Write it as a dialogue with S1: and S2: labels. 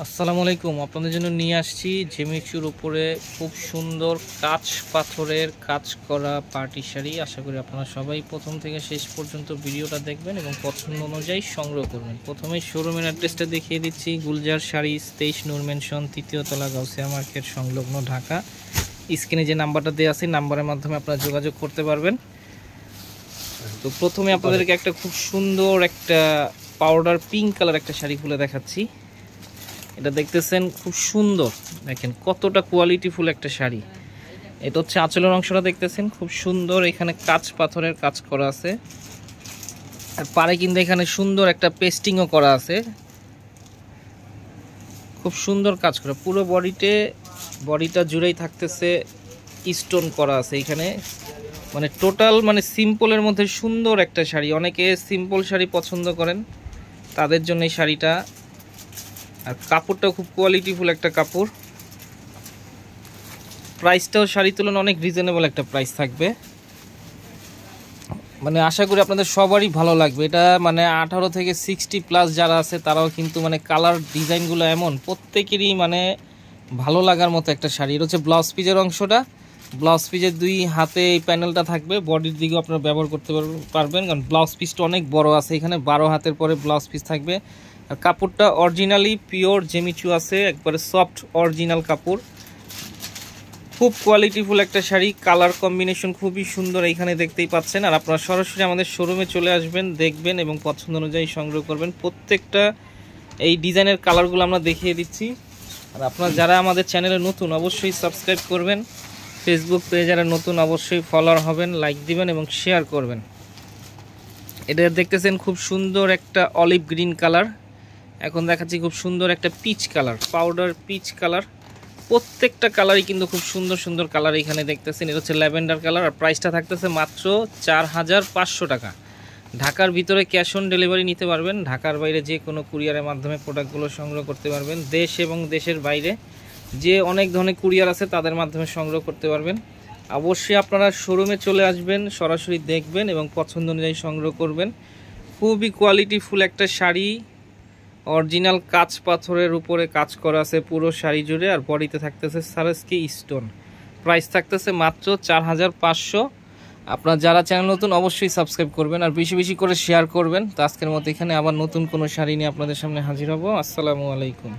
S1: আসসালামু আলাইকুম। আপনাদের জন্য নিয়ে আসছি জেমিচুর উপরে খুব সুন্দর কাঁচ পাথরের কাজ করা পার্টি শাড়ি। আশা করি আপনারা সবাই প্রথম থেকে শেষ পর্যন্ত ভিডিওটা দেখবেন এবং পছন্দ অনুযায়ী সংগ্রহ করবেন। প্রথমেই শোরুমের অ্যাড্রেসটা দেখিয়ে দিচ্ছি। গুলজার শাড়ি 23 নূর মেনশন, 3য় তলা, গাউসিয়া মার্কেট সংলগ্ন, ঢাকা। স্ক্রিনে যে নাম্বারটা দেওয়া আছে নাম্বারের মাধ্যমে আপনারা যোগাযোগ করতে পারবেন। তো প্রথমে আপনাদেরকে একটা খুব সুন্দর একটা পাউডার পিঙ্ক কালার একটা শাড়ি খুলে দেখাচ্ছি। এটা দেখতেছেন খুব সুন্দর, দেখেন কতটা কোয়ালিটিফুল একটা শাড়ি। এটা হচ্ছে আঁচলের অংশটা দেখতেছেন খুব সুন্দর, এখানে কাঁচ পাথরের কাজ করা আছে আর পারে কিন্তু এখানে সুন্দর একটা পেস্টিংও করা আছে, খুব সুন্দর কাজ করা। পুরো বডিটা জুড়েই থাকতেছে স্টোন করা আছে এখানে, মানে টোটাল মানে সিম্পলের মধ্যে সুন্দর একটা শাড়ি। অনেকে সিম্পল শাড়ি পছন্দ করেন, তাদের জন্য এই শাড়িটা। আর কাপড়টাও খুব কোয়ালিটিফুল একটা কাপড়। প্রাইসটাও শাড়ির তুলনায় অনেক রিজনেবল একটা প্রাইস থাকবে, মানে আশা করি আপনাদের সবারই ভালো লাগবে। এটা মানে 18 থেকে 60+ যারা আছে তারাও কিন্তু মানে কালার ডিজাইনগুলো এমন প্রত্যেকেরই মানে ভালো লাগার মতো একটা শাড়ি। এটা হচ্ছে ব্লাউজ পিসের অংশটা। ব্লাউজ পিসের 2 হাতে এই প্যানেলটা থাকবে, বডির দিকেও আপনারা ব্যবহার করতে পারবেন, কারণ ব্লাউজ পিসটা অনেক বড় আছে, এখানে 12 হাতের পরে ব্লাউজ পিস থাকবে। আর কাপড়টা অরিজিনালি পিওর জেমিচু আছে, একবারে সফট অরিজিনাল কাপড়, খুব কোয়ালিটিফুল একটা শাড়ি। কালার কম্বিনেশন খুবই সুন্দর এখানে দেখতেই পাচ্ছেন। আর আপনারা সরাসরি আমাদের শোরুমে চলে আসবেন, দেখবেন এবং পছন্দ অনুযায়ী সংগ্রহ করবেন। প্রত্যেকটা এই ডিজাইনের কালারগুলো আমরা দেখিয়ে দিচ্ছি। আর আপনারা যারা আমাদের চ্যানেলে নতুন অবশ্যই সাবস্ক্রাইব করবেন, ফেসবুক পেজে যারা নতুন অবশ্যই ফলোয়ার হবেন, লাইক দিবেন এবং শেয়ার করবেন। এটা দেখতেছেন খুব সুন্দর একটা অলিভ গ্রিন কালার। এখন দেখাচ্ছি খুব সুন্দর একটা peach colour, powder peach colour. প্রত্যেকটা কালারই কিন্তু খুব সুন্দর সুন্দর কালার এখানে দেখতেছেন। এটা হচ্ছে ল্যাভেন্ডার কালার আর প্রাইসটা থাকতেছে মাত্র 4500 টাকা। ঢাকার ভিতরে ক্যাশ অন ডেলিভারি নিতে পারবেন, ঢাকার বাইরে যে কোনো কুরিয়ারের মাধ্যমে প্রোডাক্টগুলো সংগ্রহ করতে পারবেন। দেশ এবং দেশের বাইরে যে অনেক ধরনের কুরিয়ার আছে তাদের মাধ্যমে সংগ্রহ করতে পারবেন। অবশ্যই আপনারা শোরুমে চলে আসবেন, সরাসরি দেখবেন এবং পছন্দ অনুযায়ী সংগ্রহ করবেন। খুবই কোয়ালিটিফুল একটা শাড়ি, অরিজিনাল কাঁচ পাথরের উপরে কাজ করা আছে পুরো শাড়ি জুড়ে, আর বডিতে থাকতেছে সারস্কি স্টোন। প্রাইস থাকতেছে মাত্র 4500। আপনারা যারা চ্যানেল নতুন অবশ্যই সাবস্ক্রাইব করবেন আর বেশি বেশি করে শেয়ার করবেন। তো আজকের মতো এখানে আবার নতুন কোনো শাড়ি নিয়ে আপনাদের সামনে হাজির হব। আসসালামু আলাইকুম।